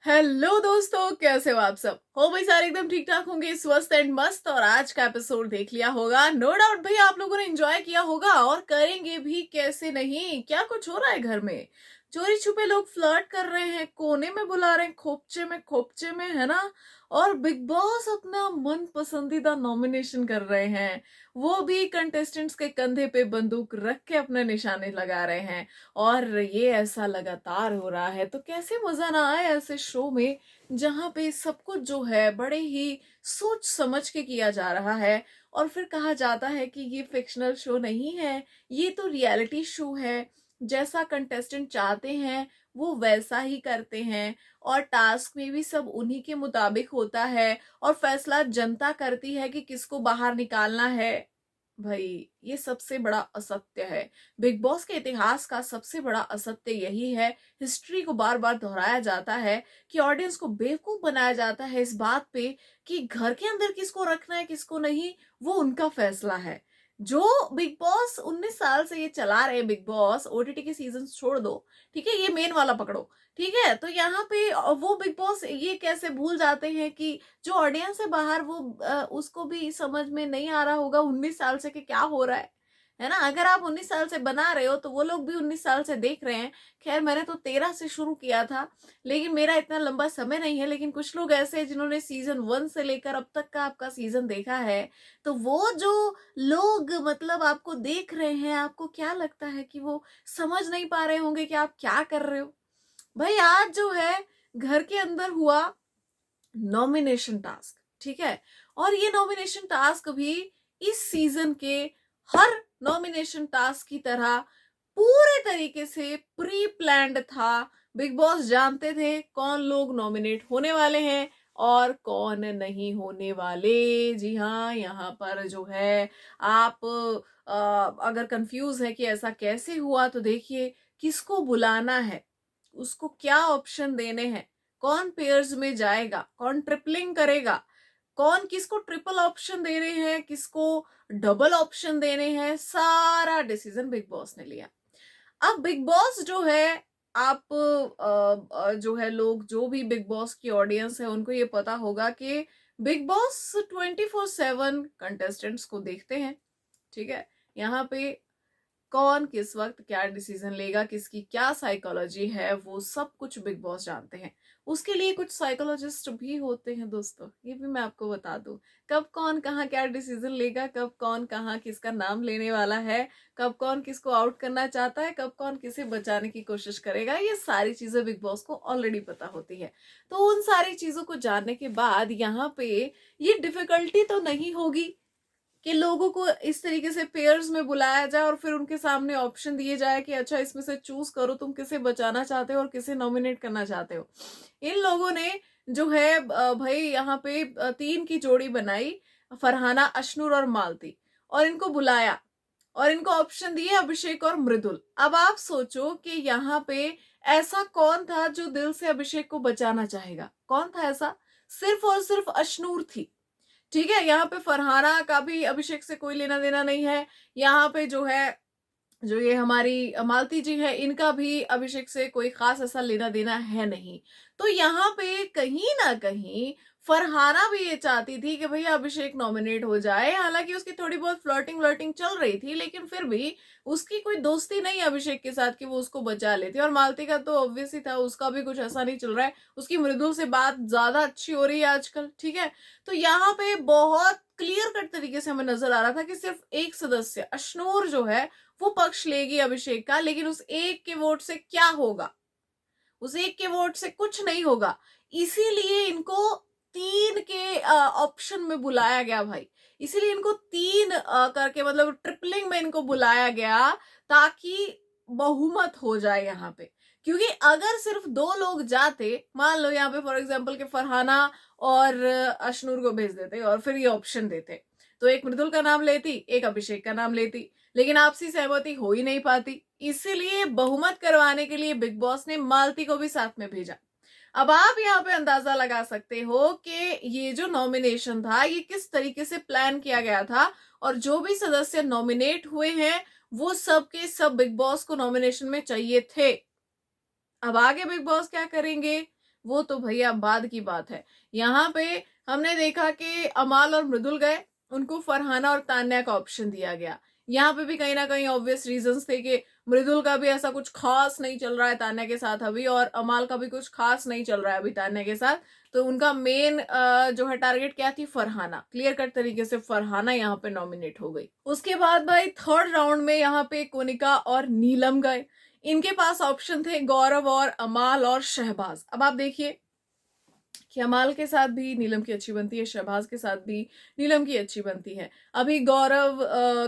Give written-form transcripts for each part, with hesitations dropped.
Hello दोस्तों, कैसे हो आप सब? हो भाई, सारे एकदम ठीक ठाक होंगे, स्वस्थ एंड मस्त। और आज का एपिसोड देख लिया होगा, नो डाउट भाई आप लोगों ने एंजॉय किया होगा और करेंगे भी, कैसे नहीं। क्या कुछ हो रहा है घर में? चोरी छुपे लोग फ्लर्ट कर रहे हैं, कोने में बुला रहे हैं, खोपचे में, है ना। और बिग बॉस अपना मन पसंदीदा नॉमिनेशन कर रहे हैं, वो भी कंटेस्टेंट्स के कंधे पे बंदूक रख के अपने निशाने लगा रहे हैं। और ये ऐसा लगातार हो रहा है, तो कैसे मजा ना आए ऐसे शो में जहां पे सब कुछ जो है बड़े ही सोच समझ के किया जा रहा है। और फिर कहा जाता है कि ये फिक्शनल शो नहीं है, ये तो रियलिटी शो है। जैसा कंटेस्टेंट चाहते हैं वो वैसा ही करते हैं, और टास्क में भी सब उन्हीं के मुताबिक होता है, और फैसला जनता करती है कि किसको बाहर निकालना है। भाई, ये सबसे बड़ा असत्य है। बिग बॉस के इतिहास का सबसे बड़ा असत्य यही है। हिस्ट्री को बार बार दोहराया जाता है कि ऑडियंस को बेवकूफ बनाया जाता है इस बात पे कि घर के अंदर किसको रखना है किसको नहीं, वो उनका फैसला है। जो बिग बॉस 19 साल से ये चला रहे, बिग बॉस ओटीटी के सीजन छोड़ दो, ठीक है, ये मेन वाला पकड़ो, ठीक है। तो यहाँ पे वो बिग बॉस ये कैसे भूल जाते हैं कि जो ऑडियंस है बाहर, वो उसको भी समझ में नहीं आ रहा होगा 19 साल से कि क्या हो रहा है ना। अगर आप 19 साल से बना रहे हो तो वो लोग भी 19 साल से देख रहे हैं। खैर, मैंने तो 13 से शुरू किया था, लेकिन मेरा इतना लंबा समय नहीं है। लेकिन कुछ लोग ऐसे हैं जिन्होंने सीजन 1 से लेकर अब तक का आपका सीजन देखा है। तो वो जो लोग मतलब आपको देख रहे हैं, आपको क्या लगता है कि वो समझ नहीं पा रहे होंगे कि आप क्या कर रहे हो? भाई, आज जो है घर के अंदर हुआ नॉमिनेशन टास्क, ठीक है। और ये नॉमिनेशन टास्क भी इस सीजन के हर नॉमिनेशन टास्क की तरह पूरे तरीके से प्री प्लान्ड था। बिग बॉस जानते थे कौन लोग नॉमिनेट होने वाले हैं और कौन नहीं होने वाले। जी हाँ, यहाँ पर जो है आप अगर कंफ्यूज है कि ऐसा कैसे हुआ, तो देखिए, किसको बुलाना है, उसको क्या ऑप्शन देने हैं, कौन पेयर्स में जाएगा, कौन ट्रिपलिंग करेगा, कौन किसको ट्रिपल ऑप्शन दे रहे हैं, किसको डबल ऑप्शन देने हैं, सारा डिसीजन बिग बॉस ने लिया। अब बिग बॉस जो है, आप जो है लोग, जो भी बिग बॉस की ऑडियंस है, उनको ये पता होगा कि बिग बॉस 24/7 कंटेस्टेंट्स को देखते हैं, ठीक है। यहाँ पे कौन किस वक्त क्या डिसीजन लेगा, किसकी क्या साइकोलॉजी है, वो सब कुछ बिग बॉस जानते हैं। उसके लिए कुछ साइकोलॉजिस्ट भी होते हैं दोस्तों, ये भी मैं आपको बता दूं। कब कौन कहाँ क्या डिसीजन लेगा, कब कौन कहाँ किसका नाम लेने वाला है, कब कौन किसको आउट करना चाहता है, कब कौन किसे बचाने की कोशिश करेगा, ये सारी चीजें बिग बॉस को ऑलरेडी पता होती है। तो उन सारी चीजों को जानने के बाद यहाँ पे ये डिफिकल्टी तो नहीं होगी कि लोगों को इस तरीके से पेयर्स में बुलाया जाए और फिर उनके सामने ऑप्शन दिए जाए कि अच्छा, इसमें से चूज करो, तुम किसे बचाना चाहते हो और किसे नॉमिनेट करना चाहते हो। इन लोगों ने जो है भाई यहाँ पे 3 की जोड़ी बनाई, फरहाना, अशनूर और मालती, और इनको बुलाया और इनको ऑप्शन दिए अभिषेक और मृदुल। अब आप सोचो कि यहाँ पे ऐसा कौन था जो दिल से अभिषेक को बचाना चाहेगा? कौन था ऐसा? सिर्फ और सिर्फ अशनूर थी, ठीक है। यहाँ पे फरहाना का भी अभिषेक से कोई लेना देना नहीं है। यहाँ पे जो है, जो ये हमारी मालती जी है, इनका भी अभिषेक से कोई खास ऐसा लेना देना है नहीं। तो यहाँ पे कहीं ना कहीं फरहाना भी ये चाहती थी कि भैया अभिषेक नॉमिनेट हो जाए। हालांकि उसकी थोड़ी बहुत फ्लर्टिंग व्लर्टिंग चल रही थी, लेकिन फिर भी उसकी कोई दोस्ती नहीं अभिषेक के साथ कि वो उसको बचा लेती। और मालती का तो ऑब्वियस ही था, उसका भी कुछ ऐसा नहीं चल रहा है, उसकी मृदुल से बात ज्यादा अच्छी हो रही है आजकल, ठीक है। तो यहाँ पे बहुत क्लियर कट तरीके से हमें नजर आ रहा था कि सिर्फ एक सदस्य अशनूर जो है वो पक्ष लेगी अभिषेक का, लेकिन उस एक के वोट से क्या होगा? उस एक के वोट से कुछ नहीं होगा। इसीलिए इनको 3 के ऑप्शन में बुलाया गया भाई। इसीलिए इनको 3 करके, मतलब ट्रिपलिंग में इनको बुलाया गया, ताकि बहुमत हो जाए यहाँ पे। क्योंकि अगर सिर्फ 2 लोग जाते, मान लो यहाँ पे फॉर एग्जाम्पल के फरहाना और अशनूर को भेज देते और फिर ये ऑप्शन देते, तो एक मृदुल का नाम लेती, एक अभिषेक का नाम लेती, लेकिन आपसी सहमति हो ही नहीं पाती। इसीलिए बहुमत करवाने के लिए बिग बॉस ने मालती को भी साथ में भेजा। अब आप यहाँ पे अंदाजा लगा सकते हो कि ये जो नॉमिनेशन था, ये किस तरीके से प्लान किया गया था। और जो भी सदस्य नॉमिनेट हुए हैं, वो सब के सब बिग बॉस को नॉमिनेशन में चाहिए थे। अब आगे बिग बॉस क्या करेंगे? वो तो भैया बाद की बात है। यहाँ पे हमने देखा कि अमाल और मृदुल गए, उनको फरहाना और तान्या का ऑप्शन दिया गया। यहाँ पे भी कहीं ना कहीं ऑब्वियस रीजंस थे कि मृदुल का भी ऐसा कुछ खास नहीं चल रहा है तान्या के साथ अभी, और अमाल का भी कुछ खास नहीं चल रहा है अभी तान्या के साथ। तो उनका मेन जो है टारगेट क्या थी, फरहाना। क्लियर कट तरीके से फरहाना यहाँ पे नॉमिनेट हो गई। उसके बाद भाई थर्ड राउंड में यहाँ पे कोनिका और नीलम गए। इनके पास ऑप्शन थे गौरव और अमाल और शहबाज। अब आप देखिए कि अमाल के साथ भी नीलम की अच्छी बनती है, शहबाज के साथ भी नीलम की अच्छी बनती है। अभी गौरव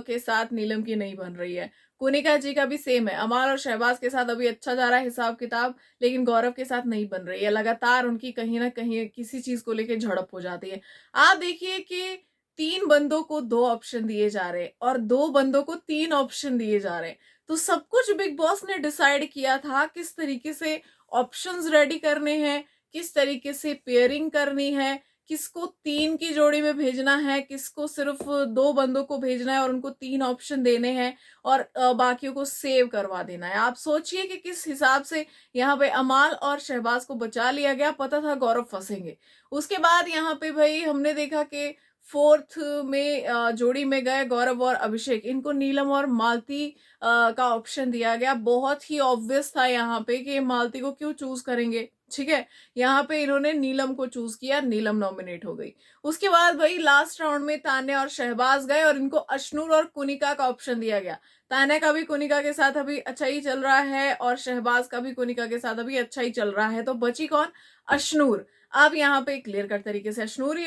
के साथ नीलम की नहीं बन रही है। कुनिका जी का भी सेम है, अमाल और शहबाज के साथ अभी अच्छा जा रहा है हिसाब किताब, लेकिन गौरव के साथ नहीं बन रही है। लगातार उनकी कहीं ना कहीं किसी चीज को लेकर झड़प हो जाती है। आप देखिए कि 3 बंदों को 2 ऑप्शन दिए जा रहे हैं और 2 बंदों को 3 ऑप्शन दिए जा रहे हैं। तो सब कुछ बिग बॉस ने डिसाइड किया था किस तरीके से ऑप्शंस रेडी करने हैं, किस तरीके से पेयरिंग करनी है, किसको 3 की जोड़ी में भेजना है, किसको सिर्फ 2 बंदों को भेजना है और उनको 3 ऑप्शन देने हैं, और बाकियों को सेव करवा देना है। आप सोचिए कि किस हिसाब से यहाँ पे अमाल और शहबाज को बचा लिया गया। पता था गौरव फंसेंगे। उसके बाद यहाँ पे भाई हमने देखा कि फोर्थ में जोड़ी में गए गौरव और अभिषेक। इनको नीलम और मालती का ऑप्शन दिया गया। बहुत ही ऑब्वियस था यहाँ पे कि मालती को क्यों चूज करेंगे, ठीक है। यहाँ पे इन्होंने नीलम को चूज किया, नीलम नॉमिनेट हो गई। उसके बाद भाई लास्ट राउंड में तान्या और शहबाज गए और इनको अशनूर और कुनिका का ऑप्शन दिया गया। तान्या का भी कुनिका के साथ अभी अच्छा ही चल रहा है और शहबाज का भी कुनिका के साथ अभी अच्छा ही चल रहा है। तो बची कौन, अशनूर। अब यहाँ पे क्लियर कट तरीके से अशनूर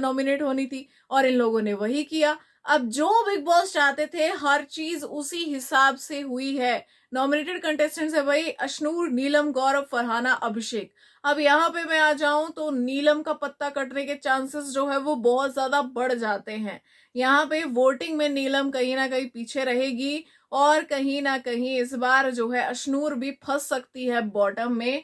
नॉमिनेट होनी थी और इन लोगों ने वही किया। अब जो बिग बॉस चाहते थे हर चीज उसी हिसाब से हुई है। नॉमिनेटेड कंटेस्टेंट्स है भाई अशनूर, नीलम, गौरव, फरहाना, अभिषेक। अब यहाँ पे मैं आ जाऊं तो नीलम का पत्ता कटने के चांसेस जो है वो बहुत ज्यादा बढ़ जाते हैं। यहाँ पे वोटिंग में नीलम कहीं ना कहीं पीछे रहेगी और कहीं ना कहीं इस बार जो है अशनूर भी फंस सकती है बॉटम में।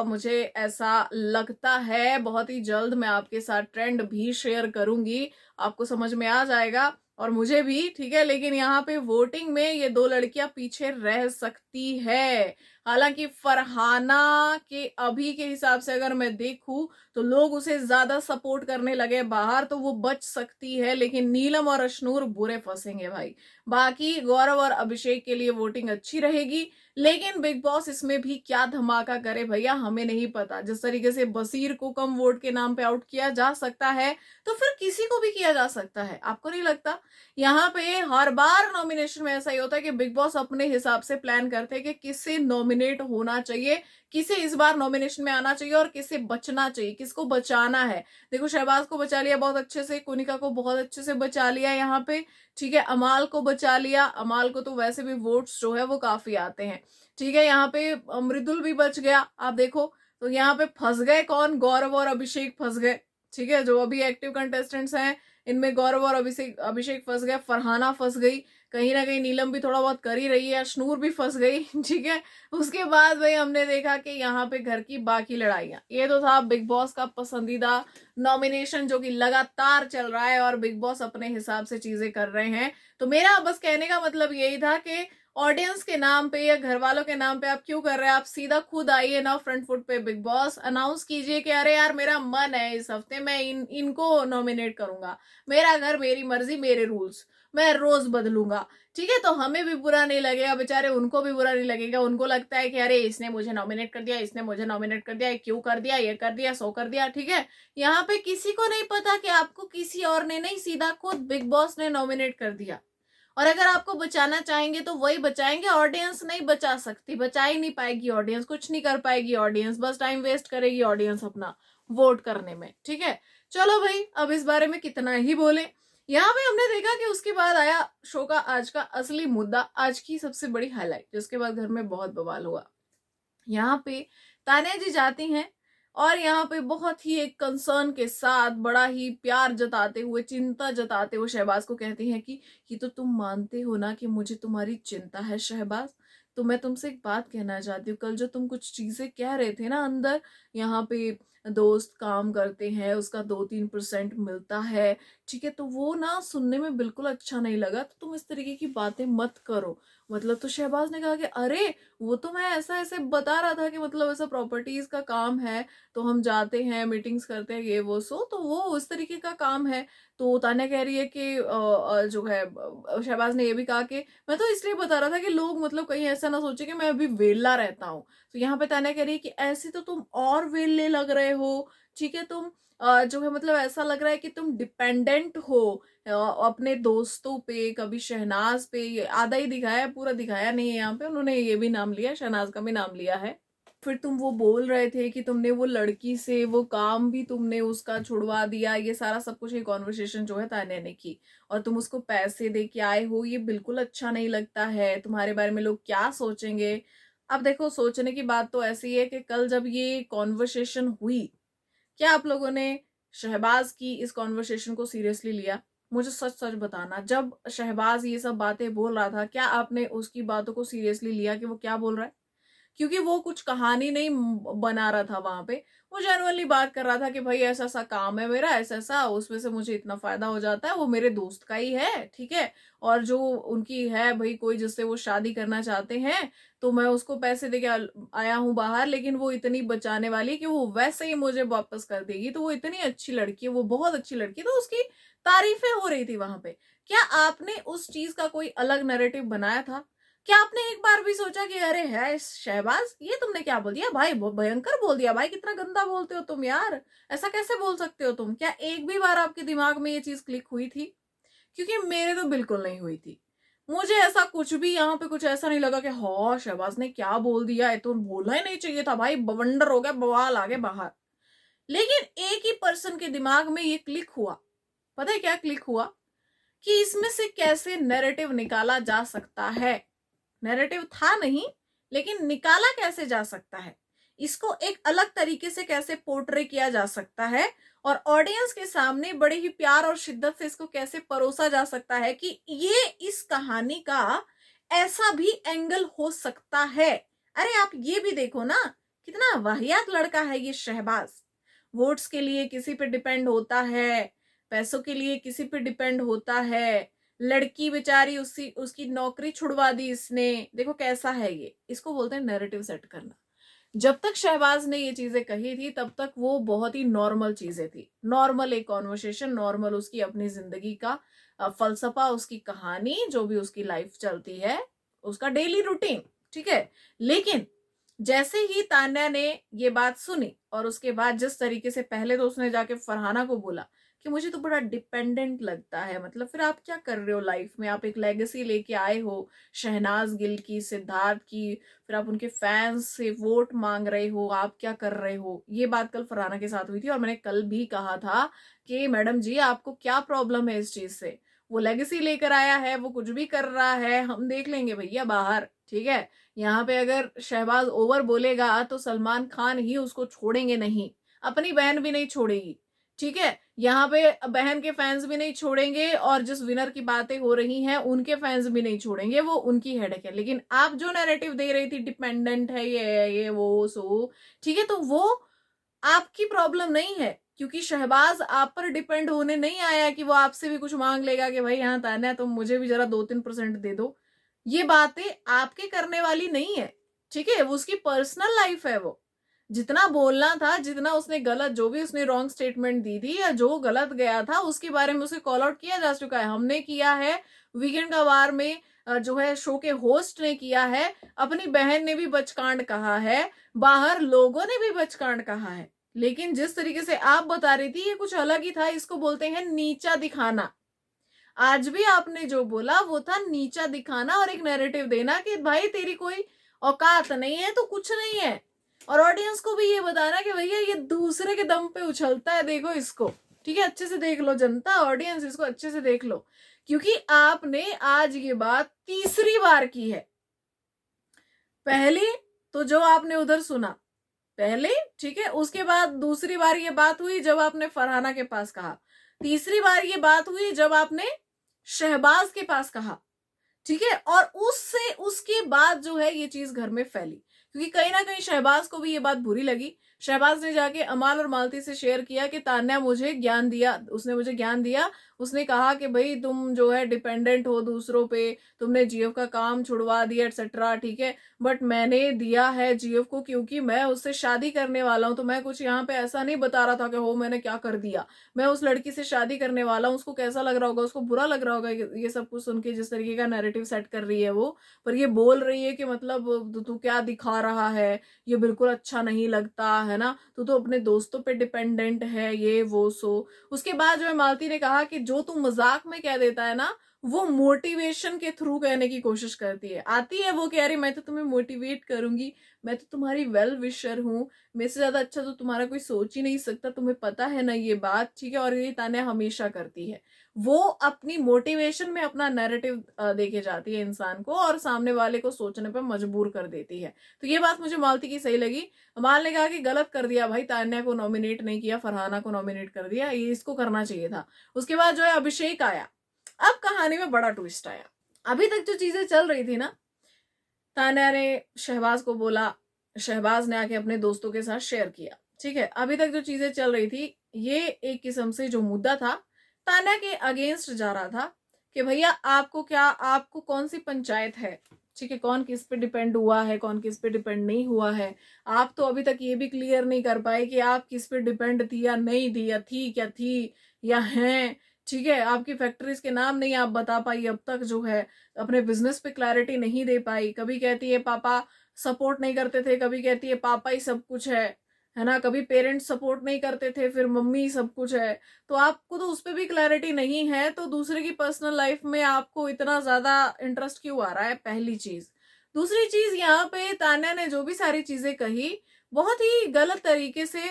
मुझे ऐसा लगता है बहुत ही जल्द मैं आपके साथ ट्रेंड भी शेयर करूंगी, आपको समझ में आ जाएगा और मुझे भी, ठीक है। लेकिन यहाँ पे वोटिंग में ये 2 लड़कियां पीछे रह सकती है। हालांकि फरहाना के अभी के हिसाब से अगर मैं देखूं तो लोग उसे ज्यादा सपोर्ट करने लगे बाहर, तो वो बच सकती है। लेकिन नीलम और अशनूर बुरे फंसेंगे भाई। बाकी गौरव और अभिषेक के लिए वोटिंग अच्छी रहेगी, लेकिन बिग बॉस इसमें भी क्या धमाका करे भैया हमें नहीं पता। जिस तरीके से बसीर को कम वोट के नाम पे आउट किया जा सकता है तो फिर किसी को भी किया जा सकता है, आपको नहीं लगता? यहाँ पे हर बार नॉमिनेशन में ऐसा ही होता है कि बिग बॉस अपने हिसाब से प्लान करते हैं कि किससे नॉमिनेट होना चाहिए, किसे इस बार नॉमिनेशन में आना चाहिए और किसे बचना चाहिए, किसको बचाना है। देखो शहबाज को बचा लिया बहुत अच्छे से, कुनिका को बहुत अच्छे से बचा लिया यहाँ पे, ठीक है। अमाल को बचा लिया, अमाल को तो वैसे भी वोट्स जो है वो काफी आते हैं, ठीक है। यहाँ पे मृदुल भी बच गया। आप देखो तो यहाँ पे फंस गए कौन, गौरव और अभिषेक फंस गए, ठीक है। जो अभी एक्टिव कंटेस्टेंट्स हैं इनमें गौरव और अभिषेक अभिषेक फंस गए, फरहाना फंस गई, कहीं ना कहीं नीलम भी थोड़ा बहुत कर ही रही है, अशनूर भी फंस गई ठीक है। उसके बाद भाई हमने देखा कि यहाँ पे घर की बाकी लड़ाइयां, ये तो था बिग बॉस का पसंदीदा नॉमिनेशन जो कि लगातार चल रहा है और बिग बॉस अपने हिसाब से चीजें कर रहे हैं। तो मेरा बस कहने का मतलब यही था कि ऑडियंस के नाम पे या घर वालों के नाम पे आप क्यों कर रहे हैं, आप सीधा खुद आइए ना फ्रंट फुट पे, बिग बॉस अनाउंस कीजिए कि अरे यार मेरा मन है इस हफ्ते मैं इनको नॉमिनेट करूंगा, मेरा घर मेरी मर्जी मेरे रूल्स, मैं रोज बदलूंगा, ठीक है। तो हमें भी बुरा नहीं लगेगा, बेचारे उनको भी बुरा नहीं लगेगा। उनको लगता है कि अरे इसने मुझे नॉमिनेट कर दिया, इसने मुझे नॉमिनेट कर दिया, क्यों कर दिया, ये कर दिया, सो कर दिया, ठीक है। यहाँ पे किसी को नहीं पता कि आपको किसी और ने नहीं, सीधा खुद बिग बॉस ने नॉमिनेट कर दिया। और अगर आपको बचाना चाहेंगे तो वही बचाएंगे, ऑडियंस नहीं बचा सकती, बचा ही नहीं पाएगी ऑडियंस, कुछ नहीं कर पाएगी ऑडियंस, बस टाइम वेस्ट करेगी ऑडियंस अपना वोट करने में, ठीक है। चलो भाई अब इस बारे में कितना ही बोले। यहाँ पे हमने देखा कि उसके बाद आया शो का आज का असली मुद्दा, आज की सबसे बड़ी हाईलाइट, जिसके बाद घर में बहुत बवाल हुआ। यहाँ पे तान्या जी जाती हैं और यहाँ पे बहुत ही एक कंसर्न के साथ, बड़ा ही प्यार जताते हुए, चिंता जताते हुए शहबाज को कहती हैं कि ये तो तुम मानते हो ना कि मुझे तुम्हारी चिंता है शहबाज। तो मैं तुमसे एक बात कहना चाहती हूँ, कल जो तुम कुछ चीजें कह रहे थे ना अंदर, यहाँ पे दोस्त काम करते हैं, उसका 2-3% मिलता है, ठीक है, तो वो ना सुनने में बिल्कुल अच्छा नहीं लगा, तो तुम इस तरीके की बातें मत करो। मतलब तो शहबाज ने कहा कि अरे वो तो मैं ऐसा ऐसे बता रहा था कि मतलब ऐसा प्रॉपर्टीज का काम है, तो हम जाते हैं मीटिंग्स करते हैं ये वो सो, तो वो उस तरीके का काम है। तो तान्या कह रही है कि जो है शहबाज ने ये भी कहा कि मैं तो इसलिए बता रहा था कि लोग मतलब कहीं ऐसा ना सोचे कि मैं अभी वेला रहता हूँ। तो यहाँ पे तान्या कह रही है कि ऐसे तो तुम और वेले लग रहे हो, ठीक है, तुम जो है मतलब ऐसा लग रहा है कि तुम डिपेंडेंट हो अपने दोस्तों पे, कभी शहनाज पे, ये आधा ही दिखाया है, पूरा दिखाया नहीं है यहाँ पे, उन्होंने ये भी नाम लिया, शहनाज का भी नाम लिया है। फिर तुम वो बोल रहे थे कि तुमने वो लड़की से वो काम भी तुमने उसका छुड़वा दिया, ये सारा सब कुछ, ये कॉन्वर्सेशन जो है तान्या ने की, और तुम उसको पैसे दे के आए हो, ये बिल्कुल अच्छा नहीं लगता है, तुम्हारे बारे में लोग क्या सोचेंगे। अब देखो सोचने की बात तो ऐसी है कि कल जब ये कॉन्वर्सेशन हुई, क्या आप लोगों ने शहबाज की इस कॉन्वर्सेशन को सीरियसली लिया? मुझे सच सच बताना, जब शहबाज ये सब बातें बोल रहा था, क्या आपने उसकी बातों को सीरियसली लिया कि वो क्या बोल रहा है? क्योंकि वो कुछ कहानी नहीं बना रहा था वहां पे, वो जेनुअनली बात कर रहा था कि भाई ऐसा ऐसा काम है मेरा, ऐसा ऐसा, उसमें से मुझे इतना फायदा हो जाता है, वो मेरे दोस्त का ही है, ठीक है, और जो उनकी है भाई कोई जिससे वो शादी करना चाहते हैं, तो मैं उसको पैसे दे के आया हूँ बाहर, लेकिन वो इतनी बचाने वाली कि वो वैसे ही मुझे वापस कर देगी, तो वो इतनी अच्छी लड़की है, वो बहुत अच्छी लड़की है, तो उसकी तारीफें हो रही थी वहां पे। क्या आपने उस चीज का कोई अलग नैरेटिव बनाया था? क्या आपने एक बार भी सोचा कि अरे है शहबाज, ये तुमने क्या बोल दिया भाई, बहुत भयंकर बोल दिया भाई, कितना गंदा बोलते हो तुम यार, ऐसा कैसे बोल सकते हो तुम? क्या एक भी बार आपके दिमाग में ये चीज क्लिक हुई थी? क्योंकि मेरे तो बिल्कुल नहीं हुई थी। मुझे ऐसा कुछ भी यहाँ पे कुछ ऐसा नहीं लगा कि हाँ शहबाज ने क्या बोल दिया है, तो बोलना ही नहीं चाहिए था भाई, बवंडर हो गया, बवाल आ गया बाहर। लेकिन एक ही पर्सन के दिमाग में ये क्लिक हुआ, पता है क्या क्लिक हुआ? कि इसमें से कैसे नैरेटिव निकाला जा सकता है। नैरेटिव था नहीं, लेकिन निकाला कैसे जा सकता है, इसको एक अलग तरीके से कैसे पोर्ट्रे किया जा सकता है, और ऑडियंस के सामने बड़े ही प्यार और शिद्दत से इसको कैसे परोसा जा सकता है कि ये इस कहानी का ऐसा भी एंगल हो सकता है। अरे आप ये भी देखो ना, कितना वाहियात लड़का है ये शहबाज। वोट्स के लिए किसी पे डिपेंड होता है, पैसों के लिए किसी पे डिपेंड होता है, लड़की बेचारी उसकी नौकरी छुड़वा दी इसने, देखो कैसा है ये, इसको बोलते हैं नैरेटिव सेट करना। जब तक शहबाज ने ये चीजें कही थी तब तक वो बहुत ही नॉर्मल चीजें थी, नॉर्मल एक कॉन्वर्सेशन, नॉर्मल उसकी अपनी जिंदगी का फलसफा, उसकी कहानी, जो भी उसकी लाइफ चलती है, उसका डेली रूटीन, ठीक है। लेकिन जैसे ही तान्या ने ये बात सुनी, और उसके बाद जिस तरीके से पहले तो उसने जाके फरहाना को बोला कि मुझे तो बड़ा डिपेंडेंट लगता है, मतलब फिर आप क्या कर रहे हो लाइफ में, आप एक लेगेसी लेके आए हो शहनाज गिल की, सिद्धार्थ की, फिर आप उनके फैंस से वोट मांग रहे हो, आप क्या कर रहे हो। ये बात कल फरहाना के साथ हुई थी, और मैंने कल भी कहा था कि मैडम जी आपको क्या प्रॉब्लम है इस चीज से, वो लेगेसी लेकर आया है, वो कुछ भी कर रहा है, हम देख लेंगे भैया बाहर, ठीक है। यहाँ पे अगर शहबाज ओवर बोलेगा तो सलमान खान ही उसको छोड़ेंगे नहीं, अपनी बहन भी नहीं छोड़ेगी, ठीक है। यहाँ पे बहन के फैंस भी नहीं छोड़ेंगे, और जिस विनर की बातें हो रही हैं उनके फैंस भी नहीं छोड़ेंगे, वो उनकी हेडेक है। लेकिन आप जो नैरेटिव दे रही थी डिपेंडेंट है ये वो सो, ठीक है, तो वो आपकी प्रॉब्लम नहीं है, क्योंकि शहबाज आप पर डिपेंड होने नहीं आया कि वो आपसे भी कुछ मांग लेगा कि भाई यहाँ तान्या तुम मुझे भी जरा 2-3% दे दो। ये बातें आपके करने वाली नहीं है, ठीक है, वो उसकी पर्सनल लाइफ है। वो जितना बोलना था, जितना उसने गलत, जो भी उसने रॉन्ग स्टेटमेंट दी थी या जो गलत गया था उसके बारे में उसे कॉल आउट किया जा चुका है, हमने किया है, वीकेंड का वार में जो है शो के होस्ट ने किया है, अपनी बहन ने भी बचकांड कहा है, बाहर लोगों ने भी बचकांड कहा है। लेकिन जिस तरीके से आप बता रही थी ये कुछ अलग ही था, इसको बोलते हैं नीचा दिखाना। आज भी आपने जो बोला वो था नीचा दिखाना और एक नैरेटिव देना कि भाई तेरी कोई औकात नहीं है तो कुछ नहीं है, और ऑडियंस को भी ये बताना कि भैया ये दूसरे के दम पे उछलता है, देखो इसको, ठीक है, अच्छे से देख लो जनता, ऑडियंस इसको अच्छे से देख लो, क्योंकि आपने आज ये बात तीसरी बार की है। पहले तो जो आपने उधर सुना पहले, ठीक है, उसके बाद दूसरी बार ये बात हुई जब आपने फरहाना के पास कहा, तीसरी बार ये बात हुई जब आपने शहबाज के पास कहा, ठीक है, और उससे उसके बाद जो है ये चीज घर में फैली, क्योंकि कहीं ना कहीं शहबाज को भी ये बात बुरी लगी। शहबाज ने जाके अमाल और मालती से शेयर किया कि तान्या मुझे ज्ञान दिया, उसने मुझे ज्ञान दिया। उसने कहा कि भाई तुम जो है डिपेंडेंट हो दूसरों पे, तुमने जीएफ का काम छुड़वा दिया एटसेट्रा, ठीक है, बट मैंने दिया है जीएफ को क्योंकि मैं उससे शादी करने वाला हूं। तो मैं कुछ यहाँ पे ऐसा नहीं बता रहा था कि हो मैंने क्या कर दिया। मैं उस लड़की से शादी करने वाला हूँ, उसको कैसा लग रहा होगा, उसको बुरा लग रहा होगा ये सब कुछ सुन के, जिस तरीके का नैरेटिव सेट कर रही है वो। पर ये बोल रही है कि मतलब तू क्या दिखा रहा है, ये बिल्कुल अच्छा नहीं लगता है ना, तू तो अपने दोस्तों पे डिपेंडेंट है, ये वो सो। उसके बाद जो है मालती ने कहा कि जो तू मजाक में कह देता है ना, वो मोटिवेशन के थ्रू कहने की कोशिश करती है। आती है वो कह रही मैं तो तुम्हें मोटिवेट करूंगी, मैं तो तुम्हारी वेल विशर हूँ, मेरे से ज्यादा अच्छा तो तुम्हारा कोई सोच ही नहीं सकता, तुम्हें पता है ना ये बात, ठीक है। और ये तान्या हमेशा करती है, वो अपनी मोटिवेशन में अपना नैरेटिव देके जाती है इंसान को और सामने वाले को सोचने पर मजबूर कर देती है। तो ये बात मुझे मालती की सही लगी। अमाल ने कहा कि गलत कर दिया भाई, तान्या को नॉमिनेट नहीं किया, फरहाना को नॉमिनेट कर दिया, ये इसको करना चाहिए था। उसके बाद जो है अभिषेक आया। अब कहानी में बड़ा ट्विस्ट आया। अभी तक जो चीजें चल रही थी ना, तान्या ने शहबाज को बोला, शहबाज ने आके अपने दोस्तों के साथ शेयर किया, ठीक है। अभी तक जो चीजें चल रही थी, ये एक किस्म से जो मुद्दा था तान्या के अगेंस्ट जा रहा था कि भैया आपको क्या, आपको कौन सी पंचायत है, ठीक है, कौन किस पे डिपेंड हुआ है, कौन किस पे डिपेंड नहीं हुआ है। आप तो अभी तक ये भी क्लियर नहीं कर पाए कि आप किस पे डिपेंड थी या नहीं थी, या थी क्या थी या हैं, ठीक है। आपकी फैक्ट्रीज के नाम नहीं आप बता पाई अब तक, जो है अपने बिजनेस पे क्लैरिटी नहीं दे पाई। कभी कहती है पापा सपोर्ट नहीं करते थे, कभी कहती है पापा ही सब कुछ है ना, कभी पेरेंट्स सपोर्ट नहीं करते थे, फिर मम्मी सब कुछ है। तो आपको तो उस पर भी क्लैरिटी नहीं है, तो दूसरे की पर्सनल लाइफ में आपको इतना ज्यादा इंटरेस्ट क्यों आ रहा है, पहली चीज। दूसरी चीज, यहाँ पे तान्या ने जो भी सारी चीजें कही बहुत ही गलत तरीके से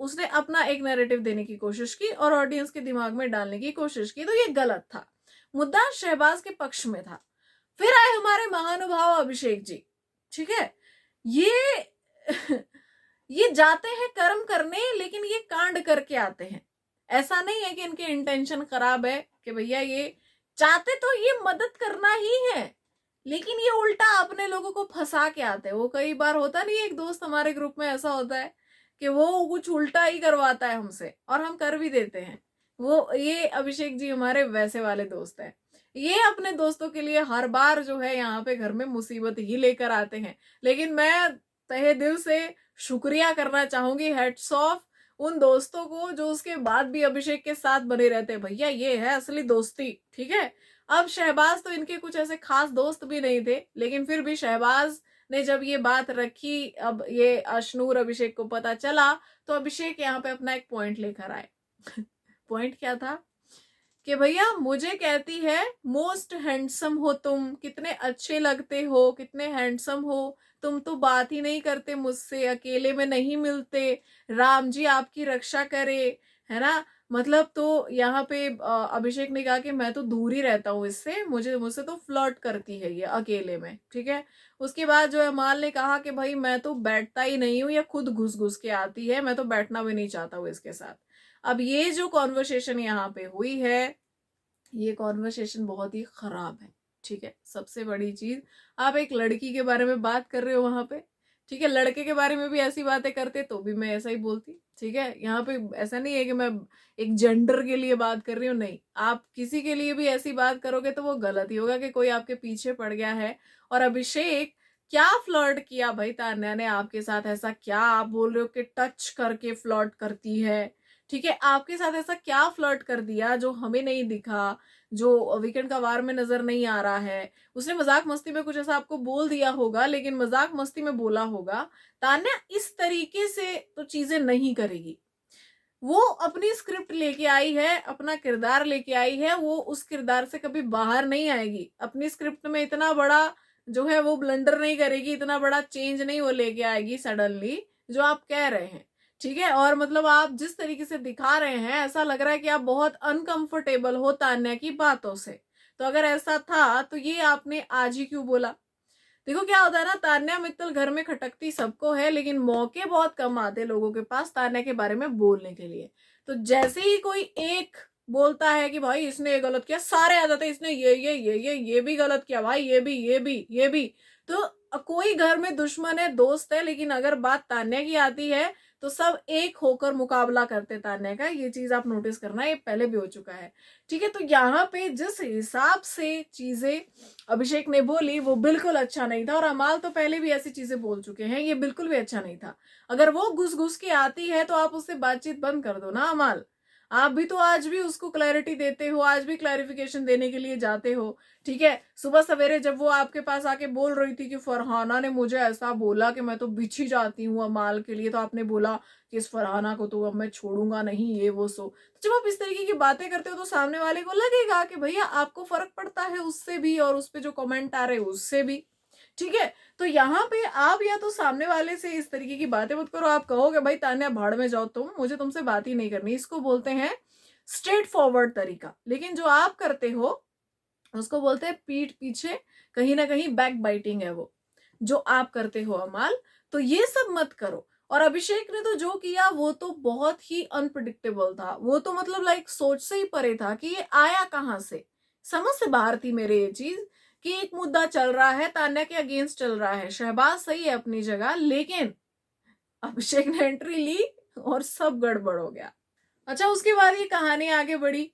उसने अपना एक नैरेटिव देने की कोशिश की और ऑडियंस के दिमाग में डालने की कोशिश की, तो ये गलत था। मुद्दा शहबाज के पक्ष में था। फिर आए हमारे महानुभाव अभिषेक जी, ठीक है। ये ये जाते हैं कर्म करने, लेकिन ये कांड करके आते हैं। ऐसा नहीं है कि इनके इंटेंशन खराब है, कि भैया ये चाहते तो ये मदद करना ही है, लेकिन ये उल्टा अपने लोगों को फंसा के आते हैं। वो कई बार होता नहीं, एक दोस्त हमारे ग्रुप में ऐसा होता है कि वो कुछ उल्टा ही करवाता है हमसे और हम कर भी देते हैं। वो ये अभिषेक जी हमारे वैसे वाले दोस्त हैं। ये अपने दोस्तों के लिए हर बार जो है यहाँ पे घर में मुसीबत ही लेकर आते हैं। लेकिन मैं तहे दिल से शुक्रिया करना चाहूंगी, हेड्स ऑफ उन दोस्तों को जो उसके बाद भी अभिषेक के साथ बने रहते हैं। भैया ये है असली दोस्ती, ठीक है। अब शहबाज तो इनके कुछ ऐसे खास दोस्त भी नहीं थे, लेकिन फिर भी शहबाज ने जब ये बात रखी, अब ये अशनूर अभिषेक को पता चला, तो अभिषेक यहाँ पे अपना एक पॉइंट लेकर आए। पॉइंट क्या था कि भैया मुझे कहती है मोस्ट हैंडसम हो तुम, कितने अच्छे लगते हो, कितने हैंडसम हो तुम, तो बात ही नहीं करते मुझसे, अकेले में नहीं मिलते, राम जी आपकी रक्षा करे, है ना। मतलब तो यहाँ पे अभिषेक ने कहा कि मैं तो दूर ही रहता हूँ इससे, मुझसे तो फ्लर्ट करती है ये अकेले में, ठीक है। उसके बाद जो है अमाल ने कहा कि भाई मैं तो बैठता ही नहीं हूँ, या खुद घुस घुस के आती है, मैं तो बैठना भी नहीं चाहता हूँ इसके साथ। अब ये जो कॉन्वर्सेशन यहाँ पे हुई है, ये कॉन्वर्सेशन बहुत ही खराब है, ठीक है। सबसे बड़ी चीज, आप एक लड़की के बारे में बात कर रहे हो वहां पे, ठीक है। लड़के के बारे में भी ऐसी बातें करते तो भी मैं ऐसा ही बोलती, ठीक है। यहाँ पे ऐसा नहीं है कि मैं एक जेंडर के लिए बात कर रही हूँ, नहीं, आप किसी के लिए भी ऐसी बात करोगे तो वो गलत ही होगा कि कोई आपके पीछे पड़ गया है। और अभिषेक क्या फ्लर्ट किया भाई तान्या ने आपके साथ, ऐसा क्या आप बोल रहे हो कि टच करके फ्लर्ट करती है, ठीक है। आपके साथ ऐसा क्या फ्लर्ट कर दिया जो हमें नहीं दिखा, जो वीकेंड का वार में नजर नहीं आ रहा है। उसने मजाक मस्ती में कुछ ऐसा आपको बोल दिया होगा, लेकिन मजाक मस्ती में बोला होगा। तान्या इस तरीके से तो चीजें नहीं करेगी। वो अपनी स्क्रिप्ट लेके आई है, अपना किरदार लेके आई है, वो उस किरदार से कभी बाहर नहीं आएगी। अपनी स्क्रिप्ट में इतना बड़ा जो है वो ब्लंडर नहीं करेगी, इतना बड़ा चेंज नहीं वो लेके आएगी सडनली जो आप कह रहे हैं, ठीक है। और मतलब आप जिस तरीके से दिखा रहे हैं, ऐसा लग रहा है कि आप बहुत अनकंफर्टेबल हो तान्या की बातों से। तो अगर ऐसा था तो ये आपने आज ही क्यों बोला। देखो क्या होता है ना, तान्या मित्तल घर में खटकती सबको है, लेकिन मौके बहुत कम आते लोगों के पास तान्या के बारे में बोलने के लिए। तो जैसे ही कोई एक बोलता है कि भाई इसने ये गलत किया, सारे आ जाते हैं इसने ये भी गलत किया भाई, ये भी। तो कोई घर में दुश्मन है दोस्त है, लेकिन अगर बात तान्या की आती है तो सब एक होकर मुकाबला करते तान्या का। ये चीज आप नोटिस करना, ये पहले भी हो चुका है। ठीक है, तो यहाँ पे जिस हिसाब से चीजें अभिषेक ने बोली वो बिल्कुल अच्छा नहीं था, और अमाल तो पहले भी ऐसी चीजें बोल चुके हैं, ये बिल्कुल भी अच्छा नहीं था। अगर वो घुस घुस के आती है तो आप उससे बातचीत बंद कर दो ना अमाल। आप भी तो आज भी उसको क्लैरिटी देते हो, आज भी क्लैरिफिकेशन देने के लिए जाते हो। ठीक है, सुबह सवेरे जब वो आपके पास आके बोल रही थी कि फरहाना ने मुझे ऐसा बोला कि मैं तो बिछी जाती हूँ अमाल के लिए, तो आपने बोला कि इस फरहाना को तो अब मैं छोड़ूंगा नहीं, ये वो सो। तो जब आप इस तरीके की बातें करते हो तो सामने वाले को लगेगा कि भैया आपको फर्क पड़ता है उससे भी, और उस पे जो कमेंट आ रहे हैं उससे भी। ठीक है, तो यहाँ पे आप या तो सामने वाले से इस तरीके की बातें मत करो। आप कहोगे भाई तान्या भाड़ में जाओ, तुम, मुझे तुमसे बात ही नहीं करनी। इसको बोलते हैं स्ट्रेट फॉरवर्ड तरीका। लेकिन जो आप करते हो उसको बोलते हैं पीठ पीछे, कहीं ना कहीं बैक बाइटिंग है वो जो आप करते हो अमाल। तो ये सब मत करो। और अभिषेक ने तो जो किया वो तो बहुत ही अनप्रिडिक्टेबल था। वो तो मतलब लाइक सोच से ही परे था कि ये आया कहां से, समझ से बाहर थी मेरे ये चीज। कि एक मुद्दा चल रहा है, तान्या के अगेंस्ट चल रहा है, शहबाज सही है अपनी जगह, लेकिन अभिषेक ने एंट्री ली और सब गड़बड़ हो गया। अच्छा, उसके बाद ये कहानी आगे बढ़ी।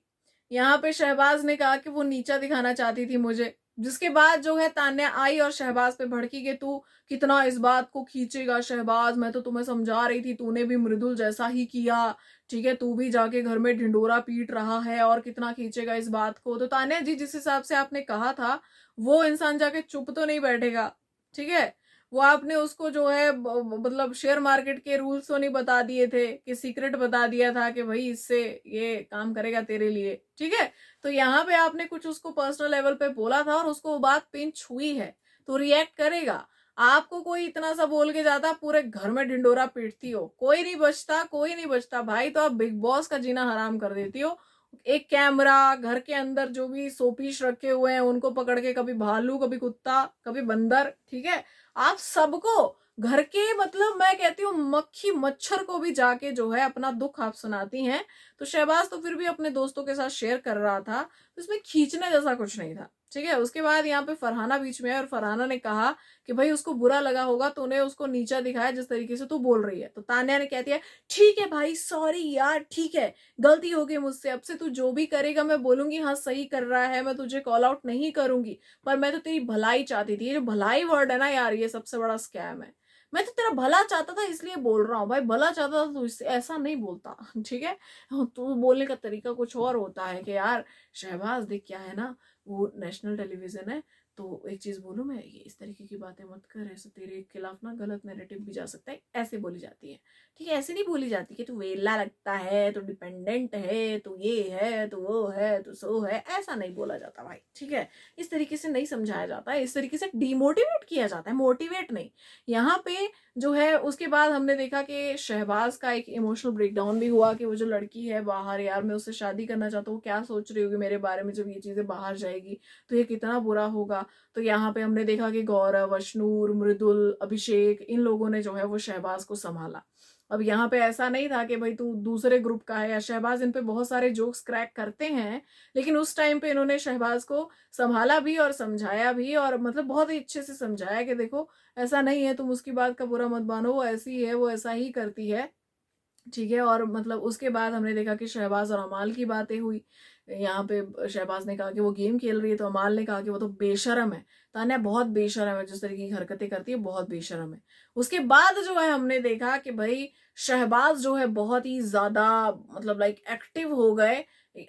यहाँ पे शहबाज ने कहा कि वो नीचा दिखाना चाहती थी मुझे, जिसके बाद जो है तान्या आई और शहबाज पे भड़की कि तू कितना इस बात को खींचेगा शहबाज, मैं तो तुम्हें समझा रही थी, तूने भी मृदुल जैसा ही किया। ठीक है, तू भी जाके घर में ढिंडोरा पीट रहा है और कितना खींचेगा इस बात को। तो तान्या जी, जिस हिसाब से आपने कहा था वो इंसान जाके चुप तो नहीं बैठेगा। ठीक है, वो आपने उसको जो है मतलब शेयर मार्केट के रूल्स तो नहीं बता दिए थे कि सीक्रेट बता दिया था कि भाई इससे ये काम करेगा तेरे लिए। ठीक है, तो यहाँ पे आपने कुछ उसको पर्सनल लेवल पे बोला था और उसको वो बात पिंच हुई है, तो रिएक्ट करेगा। आपको कोई इतना सा बोल के जाता, पूरे घर में ढिंडोरा पीटती हो, कोई नहीं बचता, कोई नहीं बचता भाई। तो आप बिग बॉस का जीना हराम कर देती हो। एक कैमरा, घर के अंदर जो भी सोपीश रखे हुए हैं उनको पकड़ के, कभी भालू, कभी कुत्ता, कभी बंदर। ठीक है, आप सबको, घर के मतलब मैं कहती हूँ मक्खी मच्छर को भी जाके जो है अपना दुख आप सुनाती हैं। तो शहबाज तो फिर भी अपने दोस्तों के साथ शेयर कर रहा था, तो इसमें खींचने जैसा कुछ नहीं था। ठीक है, उसके बाद यहाँ पे फरहाना बीच में है और फरहाना ने कहा कि भाई उसको बुरा लगा होगा, तूने उसको नीचा दिखाया जिस तरीके से तू बोल रही है। तो तान्या ने कहती है ठीक है भाई, सॉरी यार, ठीक है, गलती हो गई मुझसे, अब से तू जो भी करेगा मैं बोलूंगी हाँ सही कर रहा है, मैं तुझे कॉल आउट नहीं करूंगी, पर मैं तो तेरी भलाई चाहती थी। ये जो भलाई वर्ड है ना यार, ये सबसे बड़ा स्कैम है। मैं तो तेरा भला चाहता था इसलिए बोल रहा हूँ भाई, भला चाहता था तो इससे ऐसा नहीं बोलता। ठीक है, तो बोलने का तरीका कुछ और होता है कि यार शहबाज देख, क्या है ना, वो नेशनल टेलीविजन है, तो एक चीज बोलूं मैं, ये इस तरीके की बातें मत कर, ऐसे तेरे खिलाफ ना गलत नैरेटिव भी जा सकता है, ऐसे बोली जाती है। ठीक है, ऐसे नहीं बोली जाती कि तू वेला लगता है, तू डिपेंडेंट है, तू ये है, तू वो है, तू सो है, ऐसा नहीं बोला जाता भाई। ठीक है, इस तरीके से नहीं समझाया जाता है, इस तरीके से डिमोटिवेट किया जाता है, मोटिवेट नहीं। यहाँ पे जो है उसके बाद हमने देखा कि शहबाज का एक इमोशनल ब्रेकडाउन भी हुआ कि वो जो लड़की है बाहर, यार मैं उससे शादी करना चाहता हूँ, क्या सोच रही होगी मेरे बारे में, जब ये चीजें बाहर जाएगी तो ये कितना बुरा होगा। तो यहाँ पे हमने देखा कि गौरव, अशनूर, मृदुल, अभिषेक, इन लोगों ने जो है वो शहबाज को संभाला। अब यहाँ पे ऐसा नहीं था कि भाई तू दूसरे ग्रुप का है, या शहबाज इन पे बहुत सारे जोक्स क्रैक करते हैं, लेकिन उस टाइम पे इन्होंने शहबाज को संभाला भी और समझाया भी, और मतलब बहुत ही अच्छे से समझाया कि देखो ऐसा नहीं है, तुम उसकी बात का बुरा मत मानो, वो ऐसी है, वो ऐसा ही करती है। ठीक है, और मतलब उसके बाद हमने देखा कि शहबाज और अमाल की बातें हुई। यहाँ पे शहबाज ने कहा कि वो गेम खेल रही है, तो अमाल ने कहा कि वो तो बेशरम है, तान्या बहुत बेशरम है, जिस तरीके की हरकतें करती है बहुत बेशरम है। उसके बाद जो है हमने देखा कि भाई शहबाज जो है बहुत ही ज्यादा मतलब लाइक एक्टिव हो गए,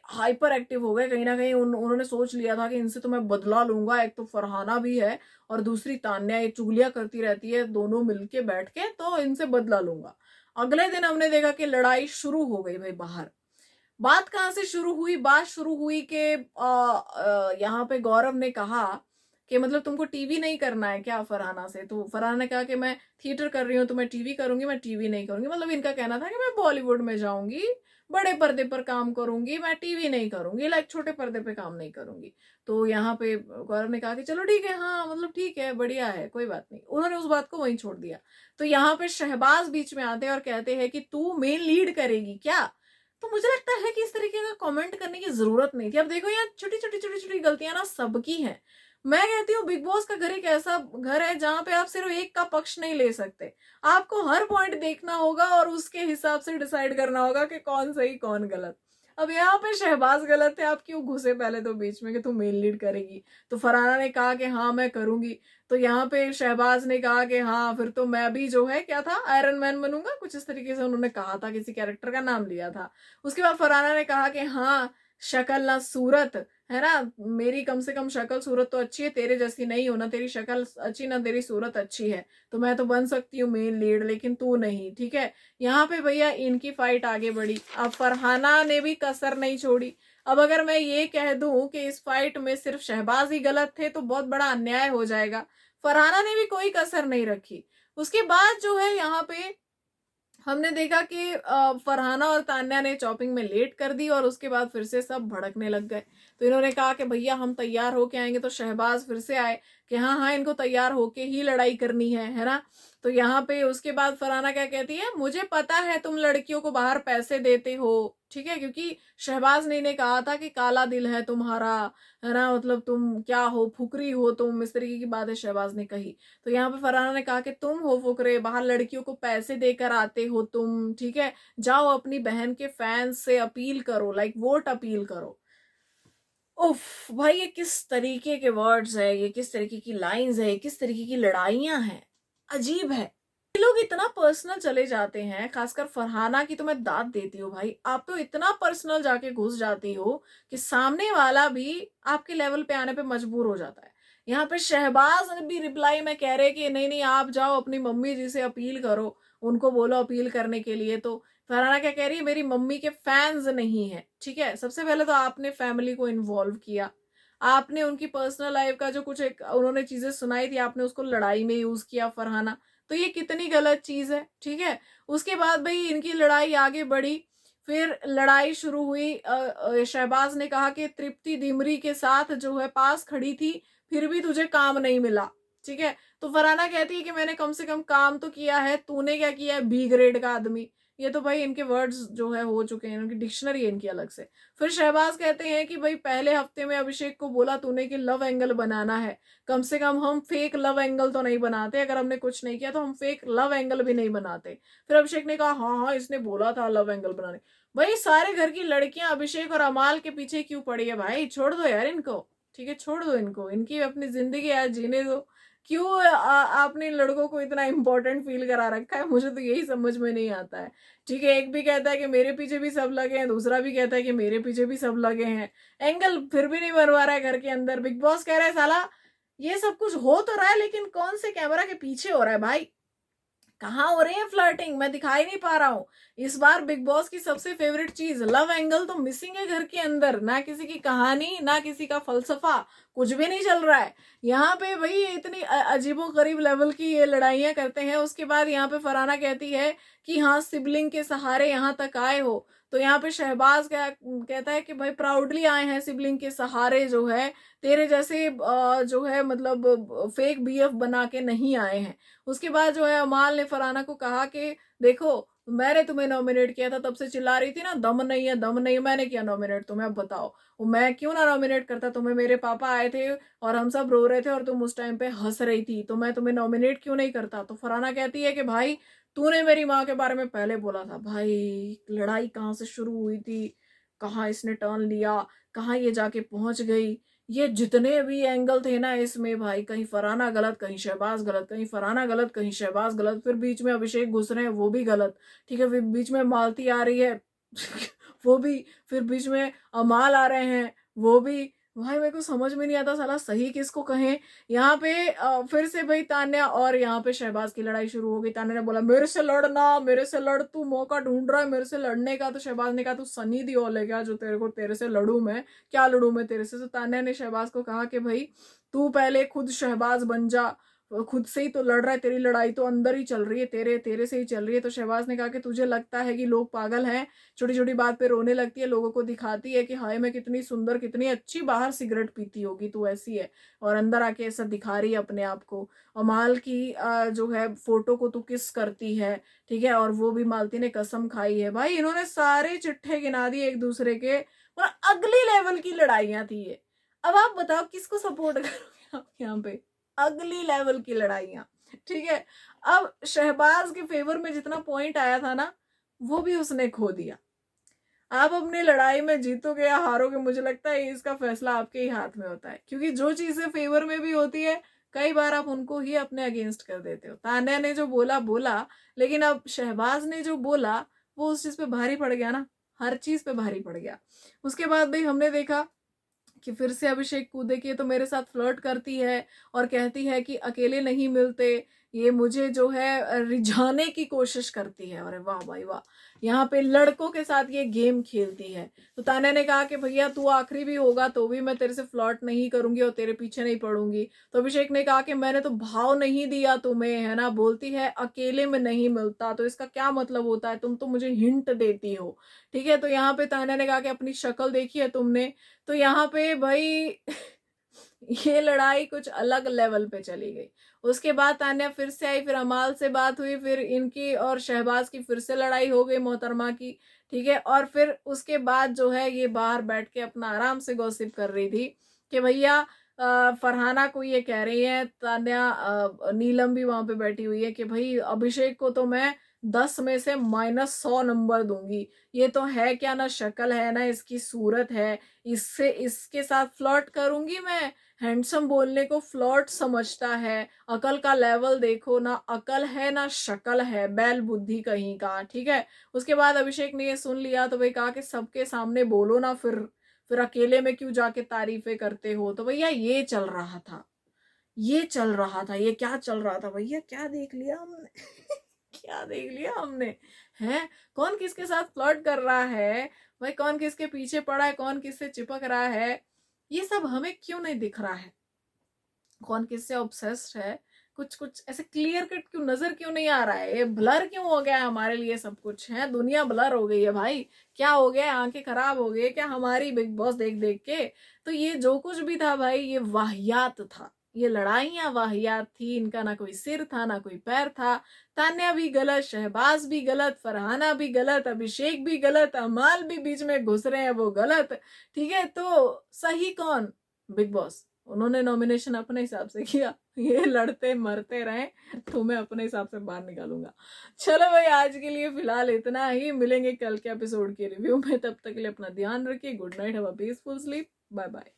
हाइपर एक्टिव हो गए। कहीं ना कहीं उन्होंने सोच लिया था कि इनसे तो मैं बदला लूंगा, एक तो फरहाना भी है और दूसरी तान्या, ये चुगलियां करती रहती है, दोनों मिलके बैठ के, तो इनसे बदला लूंगा। अगले दिन हमने देखा कि लड़ाई शुरू हो गई भाई बाहर। बात कहां से शुरू हुई? बात शुरू हुई कि यहाँ पे गौरव ने कहा कि मतलब तुमको टीवी नहीं करना है क्या फरहाना से? तो फरहाना ने कहा कि मैं थिएटर कर रही हूँ तो मैं टीवी करूंगी, मैं टीवी नहीं करूंगी। मतलब इनका कहना था कि मैं बॉलीवुड में जाऊंगी, बड़े पर्दे पर काम करूंगी, मैं टीवी नहीं करूंगी, लाइक छोटे पर्दे पे काम नहीं करूंगी। तो यहाँ पे गौरव ने कहा कि चलो ठीक है, हाँ मतलब ठीक है, बढ़िया है, कोई बात नहीं। उन्होंने उस बात को वहीं छोड़ दिया। तो यहाँ पे शहबाज बीच में आते हैं और कहते हैं कि तू मेन लीड करेगी क्या? तो मुझे लगता है कि इस तरीके का कमेंट करने की जरूरत नहीं थी। अब देखो यार, छोटी छोटी गलतियां ना सबकी हैं। मैं कहती हूँ बिग बॉस का घर एक ऐसा घर है जहां पे आप सिर्फ एक का पक्ष नहीं ले सकते, आपको हर पॉइंट देखना होगा और उसके हिसाब से डिसाइड करना होगा कि कौन सही कौन गलत। अब यहाँ पे शहबाज गलत है, आप क्यों घुसे पहले तो बीच में कि तू मेन लीड करेगी, तो फरहाना ने कहा कि हाँ मैं करूंगी, तो यहाँ पे शहबाज ने कहा कि हाँ फिर तो मैं भी जो है क्या था आयरन मैन बनूंगा, कुछ इस तरीके से उन्होंने कहा था, किसी कैरेक्टर का नाम लिया था। उसके बाद फरहाना ने कहा कि हाँ शक्ल ना सूरत, है ना, मेरी कम से कम शक्ल सूरत तो अच्छी है, तेरे जैसी नहीं हो, ना तेरी शक्ल अच्छी ना तेरी सूरत अच्छी है, तो मैं तो बन सकती हूँ मेन लीड लेकिन तू नहीं, ठीक है। यहाँ पे भैया इनकी फाइट आगे बढ़ी, अब फरहाना ने भी कसर नहीं छोड़ी। अब अगर मैं ये कह दूं कि इस फाइट में सिर्फ शहबाज ही गलत थे तो बहुत बड़ा अन्याय हो जाएगा, फरहाना ने भी कोई कसर नहीं रखी। उसके बाद जो है यहाँ पे हमने देखा कि फरहाना और तान्या ने चॉपिंग में लेट कर दी और उसके बाद फिर से सब भड़कने लग गए। तो इन्होंने कहा कि भैया हम तैयार होके आएंगे, तो शहबाज फिर से आए कि हाँ हाँ इनको तैयार होके ही लड़ाई करनी है ना। तो यहाँ पे उसके बाद फरहाना क्या कहती है, मुझे पता है तुम लड़कियों को बाहर पैसे देते हो, ठीक है, क्योंकि शहबाज ने कहा था कि काला दिल है तुम्हारा, है ना, मतलब तुम क्या हो, फुकरी हो तुम, इस तरीके की बातें शहबाज ने कही। तो यहाँ पे फरहाना ने कहा कि तुम हो फुकरे, बाहर लड़कियों को पैसे देकर आते हो तुम, ठीक है, जाओ अपनी बहन के फैंस से अपील करो, लाइक वोट अपील करो। उफ भाई, ये किस तरीके के वर्ड्स है, ये किस तरीके की लाइंस है, ये किस तरीके की लड़ाइयां हैं, अजीब है। ये लोग इतना पर्सनल चले जाते हैं, खासकर फरहाना की तो मैं दाद देती हूँ भाई, आप तो इतना पर्सनल जाके घुस जाती हो कि सामने वाला भी आपके लेवल पे आने पे मजबूर हो जाता है। यहाँ पे शहबाज ने भी रिप्लाई में कह रहे कि नहीं नहीं आप जाओ अपनी मम्मी जी से अपील करो, उनको बोलो अपील करने के लिए। तो फरहाना क्या कह रही है, मेरी मम्मी के फैंस नहीं है, ठीक है, सबसे पहले तो आपने फैमिली को इन्वॉल्व किया, आपने उनकी पर्सनल लाइफ का जो कुछ एक उन्होंने चीजें सुनाई थी आपने उसको लड़ाई में यूज किया फरहाना, तो ये कितनी गलत चीज है, ठीक है। उसके बाद भाई इनकी लड़ाई आगे बढ़ी, फिर लड़ाई शुरू हुई, शहबाज ने कहा कि तृप्ति दिमरी के साथ जो है पास खड़ी थी फिर भी तुझे काम नहीं मिला, ठीक है। तो फरहाना कहती है कि मैंने कम से कम काम तो किया है, तूने क्या किया है, बी ग्रेड का आदमी। ये तो भाई इनके वर्ड्स जो है हो चुके हैं, इनकी डिक्शनरी है इनकी अलग से। फिर शहबाज कहते हैं कि भाई पहले हफ्ते में अभिषेक को बोला तूने कि लव एंगल बनाना है, कम से कम हम फेक लव एंगल तो नहीं बनाते, अगर हमने कुछ नहीं किया तो हम फेक लव एंगल भी नहीं बनाते। फिर अभिषेक ने कहा हाँ हाँ इसने बोला था लव एंगल बनाने। भाई सारे घर की लड़कियां अभिषेक और अमाल के पीछे क्यों पड़ी है भाई, छोड़ दो यार इनको, ठीक है, छोड़ दो इनको, इनकी अपनी जिंदगी यार जीने दो। क्यों आपने इन लड़कों को इतना इंपॉर्टेंट फील करा रखा है, मुझे तो यही समझ में नहीं आता है। ठीक है, एक भी कहता है कि मेरे पीछे भी सब लगे हैं, दूसरा भी कहता है कि मेरे पीछे भी सब लगे हैं, एंगल फिर भी नहीं बनवा रहा है घर के अंदर। बिग बॉस कह रहा है साला ये सब कुछ हो तो रहा है लेकिन कौन से कैमरा के पीछे हो रहा है भाई, कहाँ हो रही है फ्लर्टिंग, मैं दिखाई नहीं पा रहा हूँ। इस बार बिग बॉस की सबसे फेवरेट चीज लव एंगल तो मिसिंग है घर के अंदर, ना किसी की कहानी ना किसी का फलसफा, कुछ भी नहीं चल रहा है यहाँ पे भाई। इतनी अजीबो गरीब लेवल की ये लड़ाइयां करते हैं। उसके बाद यहाँ पे फरहाना कहती है कि हाँ सिबलिंग के सहारे यहाँ तक आए हो, तो यहाँ पे शहबाज क्या कहता है कि भाई प्राउडली आए हैं सिबलिंग के सहारे, जो है तेरे जैसे जो है मतलब फेक बीएफ बना के नहीं आए हैं। उसके बाद जो है अमाल ने फरहाना को कहा कि देखो मैंने तुम्हें नॉमिनेट किया था, तब से चिल्ला रही थी ना दम नहीं है दम नहीं, मैंने किया नॉमिनेट तुम्हें, अब बताओ वो मैं क्यों ना नॉमिनेट करता तुम्हें, मेरे पापा आए थे और हम सब रो रहे थे और तुम उस टाइम पे हंस रही थी, तो मैं तुम्हें नॉमिनेट क्यों नहीं करता। तो फरहाना कहती है कि भाई तूने मेरी माँ के बारे में पहले बोला था। भाई लड़ाई कहाँ से शुरू हुई थी, कहाँ इसने टर्न लिया, कहाँ ये जाके पहुंच गई। ये जितने भी एंगल थे ना इसमें भाई, कहीं फरहाना गलत कहीं शहबाज गलत, कहीं फरहाना गलत कहीं शहबाज गलत, फिर बीच में अभिषेक घुस रहे हैं वो भी गलत, ठीक है, फिर बीच में मालती आ रही है वो भी, फिर बीच में अमाल आ रहे हैं वो भी। भाई मेरे को समझ में नहीं आता साला सही किसको कहें। यहाँ पे फिर से भाई तान्या और यहाँ पे शहबाज की लड़ाई शुरू हो गई। तान्या ने बोला मेरे से लड़ना, मेरे से लड़, तू मौका ढूंढ रहा है मेरे से लड़ने का। तो शहबाज ने कहा तू सनी देओल है क्या जो तेरे को तेरे से लड़ू मैं, क्या लड़ू मैं तेरे से। तो तान्या ने शहबाज को कहा कि भाई तू पहले खुद शहबाज बन जा, खुद से ही तो लड़ रहा है, तेरी लड़ाई तो अंदर ही चल रही है, तेरे तेरे से ही चल रही है। तो शहबाज ने कहा कि तुझे लगता है कि लोग पागल हैं, छोटी छोटी बात पे रोने लगती है, लोगों को दिखाती है कि हाय मैं कितनी सुंदर कितनी अच्छी, बाहर सिगरेट पीती होगी तू ऐसी है, और अंदर आके ऐसा दिखा रही है अपने आप को। अमाल की जो है फोटो को तू किस करती है, ठीक है, और वो भी मालती ने कसम खाई है। भाई इन्होंने सारे चिट्ठे गिना दिए एक दूसरे के, और अगली लेवल की लड़ाइयां थी ये। अब आप बताओ किसको सपोर्ट करोगे अब यहाँ पे अगली लेवल की लड़ाइयाँ, ठीक है। अब शहबाज के फेवर में जितना पॉइंट आया था ना, वो भी उसने खो दिया। आप अपनी लड़ाई में जीतोगे या हारोगे, मुझे लगता है इसका फैसला आपके ही हाथ में होता है, क्योंकि जो चीजें फेवर में भी होती है कई बार आप उनको ही अपने अगेंस्ट कर देते हो। तान्या ने जो बोला बोला, लेकिन अब शहबाज ने जो बोला वो उस चीज पे भारी पड़ गया ना, हर चीज पे भारी पड़ गया। उसके बाद भाई हमने देखा कि फिर से अभिषेक कूदे की तो मेरे साथ फ्लर्ट करती है और कहती है कि अकेले नहीं मिलते, ये मुझे जो है रिझाने की कोशिश करती है। अरे वाह भाई वाह, यहाँ पे लड़कों के साथ ये गेम खेलती है। तो तान्या ने कहा कि भैया तू आखिरी भी होगा तो भी मैं तेरे से फ्लर्ट नहीं करूंगी और तेरे पीछे नहीं पड़ूंगी। तो अभिषेक ने कहा कि मैंने तो भाव नहीं दिया तुम्हें, है ना, बोलती है अकेले में नहीं मिलता, तो इसका क्या मतलब होता है, तुम तो मुझे हिंट देती हो, ठीक है। तो यहाँ पे तान्या ने कहा कि अपनी शक्ल देखी है तुमने। तो यहाँ पे भाई ये लड़ाई कुछ अलग लेवल पे चली गई। उसके बाद तान्या फिर से आई, फिर अमाल से बात हुई, फिर इनकी और शहबाज की फिर से लड़ाई हो गई मोहतरमा की, ठीक है। और फिर उसके बाद जो है ये बाहर बैठ के अपना आराम से गॉसिप कर रही थी कि भैया फरहाना को ये कह रही है तान्या, नीलम भी वहां पे बैठी हुई है कि भाई अभिषेक को तो मैं 10 में से -100 नंबर दूंगी। ये तो है क्या, ना शक्ल है ना इसकी सूरत है, इससे इसके साथ फ्लर्ट करूंगी मैं। हैंडसम बोलने को फ्लर्ट समझता है, अकल का लेवल देखो, ना अकल है ना शक्ल है, बैल बुद्धि कहीं का, ठीक है। उसके बाद अभिषेक ने ये सुन लिया तो भाई कहा कि सबके सामने बोलो ना, फिर अकेले में क्यों जाके तारीफें करते हो। तो भैया ये चल रहा था, ये चल रहा था, ये क्या चल रहा था भैया, क्या देख लिया हमने क्या देख लिया हमने, हैं कौन किसके साथ फ्लर्ट कर रहा है भाई, कौन किसके पीछे पड़ा है, कौन किससे चिपक रहा है, ये सब हमें क्यों नहीं दिख रहा है, कौन किससे ऑब्सेस्ड है, कुछ कुछ ऐसे क्लियर कट क्यों नजर क्यों नहीं आ रहा है, ये ब्लर क्यों हो गया है हमारे लिए सब कुछ, है दुनिया ब्लर हो गई है भाई, क्या हो गया, आंखें खराब हो गई क्या हमारी बिग बॉस देख देख के। तो ये जो कुछ भी था भाई ये वाहियात था, ये लड़ाइयां वाहियात थी, इनका ना कोई सिर था ना कोई पैर था। तान्या भी गलत, शहबाज भी गलत, फरहाना भी गलत, अभिषेक भी गलत, अमाल भी बीच में घुस रहे हैं वो गलत, ठीक है। तो सही कौन, बिग बॉस, उन्होंने नॉमिनेशन अपने हिसाब से किया, ये लड़ते मरते रहे तो मैं अपने हिसाब से बाहर निकालूंगा। चलो भाई आज के लिए फिलहाल इतना ही, मिलेंगे कल के एपिसोड के रिव्यू में, तब तक के लिए अपना ध्यान रखिए, good night, have a peaceful sleep, bye bye.